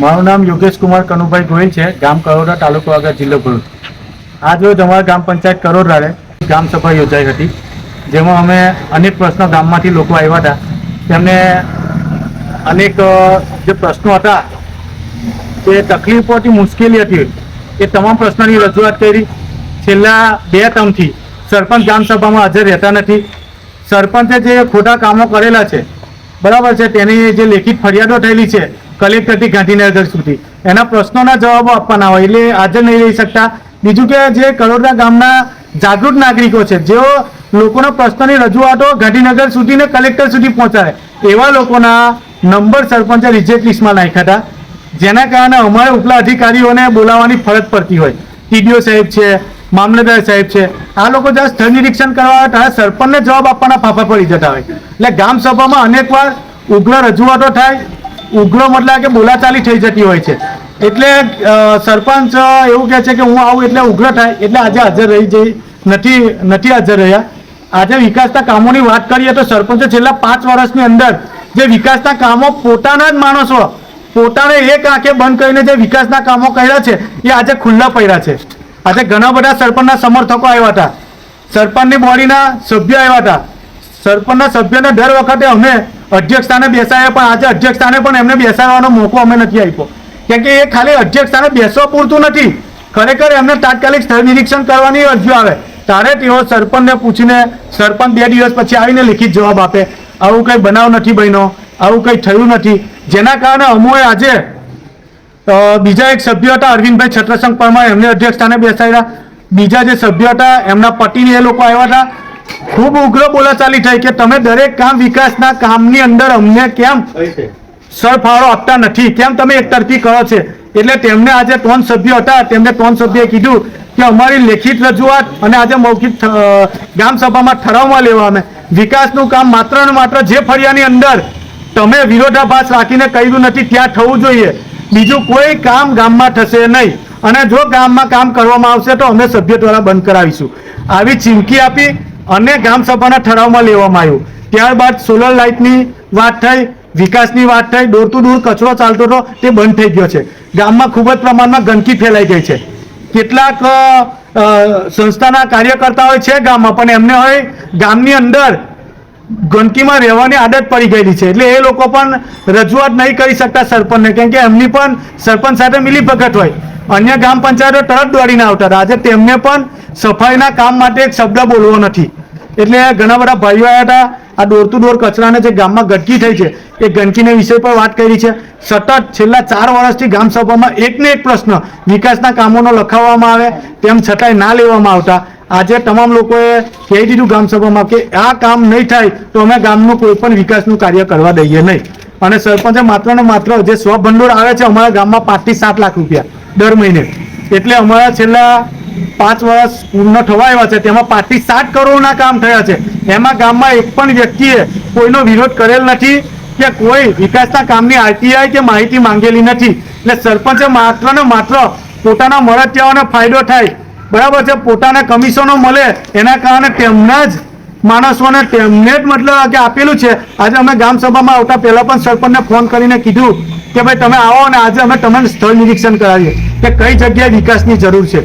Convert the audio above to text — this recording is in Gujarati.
મારું નામ યોગેશ કુમાર કનુભાઈ ગોહિલ છે, ગામ કરોડા, તાલુકો વાગા, જિલ્લો ભરૂચ। આજ રોજ અમારા ગ્રામ પંચાયત કરોડાએ ગ્રામ સભા યોજાઈ હતી, જેમાં અમે અનેક પ્રશ્નો ગામમાંથી લોકો આવ્યા હતા। તેમને અનેક જે પ્રશ્નો હતા, તે તકલીફોથી મુશ્કેલી હતી, એ તમામ પ્રશ્નોની રજૂઆત કરી। છેલ્લા 2 ટર્મથી સરપંચ ગ્રામ સભામાં હાજર રહેતા નથી। સરપંચે જે ખોટા કામો કરેલા છે, બરાબર છે, તેની જે લેખિત ફરિયાદો થયેલી છે કલેક્ટરથી ગાંધીનગર સુધી, એના પ્રશ્નોના જવાબો આપવાના હોય એટલે હાજર નહીં રહી શકતા। બીજું કે જે કરોડા ગામના જાગૃત નાગરિકો છે, જેઓ લોકોના પ્રશ્નોની રજૂઆતો ગાંધીનગર સુધી ને કલેક્ટર સુધી પહોંચાડે, એવા લોકોના નંબર સરપંચે રિજેક્ટ લિસ્ટમાં નાખ્યા હતા, જેના કારણે અમારે ઉપલા અધિકારીઓને બોલાવવાની ફરજ પડતી હોય। ટીડીઓ સાહેબ છે, મામલતદાર સાહેબ છે, આ લોકો જ્યાં સ્થળ નિરીક્ષણ કરવા આવે ત્યારે સરપંચને જવાબ આપવાના ફાફા પડી જતા હોય। એટલે ગ્રામ સભામાં અનેક વાર ઉગ્ર રજૂઆતો થાય, ઉગ્ર મતલબ કે બોલાચાલી થઈ જતી હોય છે। એટલે સરપંચ એવું કહે છે કે હું આવું એટલે ઉગ્ર થાય, એટલે આજે હાજર રહી નથી હાજર રહ્યા। આજે વિકાસના કામોની વાત કરીએ તો સરપંચે છેલ્લા 5 વર્ષની અંદર જે વિકાસના કામો પોતાના જ માણસો પોતાને એક આંખે બંધ કરીને જે વિકાસના કામો કર્યા છે, એ આજે ખુલ્લા પડ્યા છે। આજે ઘણા બધા સરપંચના સમર્થકો આવ્યા હતા, સરપંચની બોડીના સભ્યો આવ્યા હતા। સરપંચના સભ્યોને દર વખતે અમે અધ્યક્ષ સ્થાને બેસાડ્યા, પણ આજે અધ્યક્ષ સ્થાને પણ એમને બેસાડવાનો મોકો અમે નથી આપ્યો, કેમ કે એ ખાલી અધ્યક્ષ સ્થાને બેસવા પૂરતું નથી, ખરેખર એમને તાત્કાલિક સ્થળ નિરીક્ષણ કરવાની અરજીઓ આવે ત્યારે તેઓ સરપંચને પૂછીને સરપંચ 2 દિવસ પછી આવીને લેખિત જવાબ આપે, આવું કંઈ બનાવ નથી બન્યો, આવું કંઈ થયું નથી। જેના કારણે અમોએ આજે બીજા એક સભ્ય હતા અરવિંદભાઈ છત્રસંઘ પરમાર, એમને અધ્યક્ષ સ્થાને બેસાડ્યા। બીજા જે સભ્ય હતા એમના પતિને એ લોકો આવ્યા હતા। ખૂબ ઉગ્ર બોલાચાલી થઈ કે તમે દરેક કામ વિકાસના કામની અંદર અમને કેમ સરફાળો આપતા નથી, કેમ તમે એકતરફી કરો છો। એટલે તેમને આજે 3 સભ્યો હતા, તેમને 3 સભ્યોએ કીધું કે અમારી લેખિત રજૂઆત અને આજે મૌખિક ગ્રામ સભામાં ઠરાવમાં લેવામાં વિકાસનું કામ માત્ર ને માત્ર જે ફળિયાની અંદર તમે વિરોધાભાસ રાખીને કર્યું નથી ત્યાં થવું જોઈએ, બીજું કોઈ કામ ગામમાં થશે નહીં, અને જો ગામમાં કામ કરવામાં આવશે તો અમે સભ્ય દ્વારા બંધ કરાવીશું, આવી ચીમકી આપી અને ગ્રામ સભાના ઠરાવમાં લેવામાં આવ્યું। ત્યારબાદ સોલર લાઇટની વાત થઈ, વિકાસની વાત થઈ, દૂર ટુ દૂર કચરો ચાલતો હતો તે બંધ થઈ ગયો છે। ગામમાં ખૂબ જ પ્રમાણમાં ગંદકી ફેલાઈ ગઈ છે। કેટલાક સંસ્થાના કાર્યકર્તાઓ છે ગામમાં, પણ એમને હવે ગામની અંદર ગંદકીમાં રહેવાની આદત પડી ગયેલી છે, એટલે એ લોકો પણ રજૂઆત નહીં કરી શકતા સરપંચને, કેમ કે એમની પણ સરપંચ સાથે મિલીભગત હોય, અન્ય ગ્રામ પંચાયતો તરત દોડીને આવતા હતા। આજે તેમને પણ સફાઈના કામ માટે એક શબ્દ બોલવો નથી, એટલે ઘણા બધા ભાઈઓ આવ્યા હતા। આ ડોર ટુ ડોર કચરાને જે ગામમાં ગંદકી થઈ છે, એ ગંદકીના વિષય પર વાત કરી છે। સતત છેલ્લા 4 વર્ષથી ગ્રામ સભામાં એકને એક પ્રશ્ન વિકાસના કામોનો લખાવવામાં આવે, તેમ છતાંય ના લેવામાં આવતા। આજે તમામ લોકોએ કહી દીધું ગ્રામ સભામાં કે આ કામ નહીં થાય તો અમે ગામનું કોઈ પણ વિકાસનું કાર્ય કરવા દઈએ નહીં। અને સરપંચે માત્ર ને માત્ર જે સ્વભંડોળ આવે છે અમારા ગામમાં 5 થી 7 લાખ રૂપિયા દર મહિને, એટલે અમારા છેલ્લા 5 વર્ષ પૂર્ણ થવા આવ્યા છે, તેમાં 5 થી 7 કરોડના કામ થયા છે। એમાં ગામમાં એક પણ વ્યક્તિએ કોઈનો વિરોધ કરેલ નથી કે કોઈ વિકાસના કામની આરટીઆઈ કે માહિતી માંગેલી નથી। એટલે સરપંચે માત્ર ને માત્ર પોતાના મળતિયાઓને ફાયદો થાય, બરાબર છે, પોતાના કમિશનો મળે, એના કારણે તેમના જ માણસોને તેમને જ મતલબ કે આપેલું છે। આજે અમે ગ્રામ સભામાં આવતા પહેલા પણ સરપંચને ફોન કરીને કીધું કે ભાઈ તમે આવો અને આજે અમે તમને સ્થળ નિરીક્ષણ કરાવીએ કે કઈ જગ્યાએ વિકાસની જરૂર છે।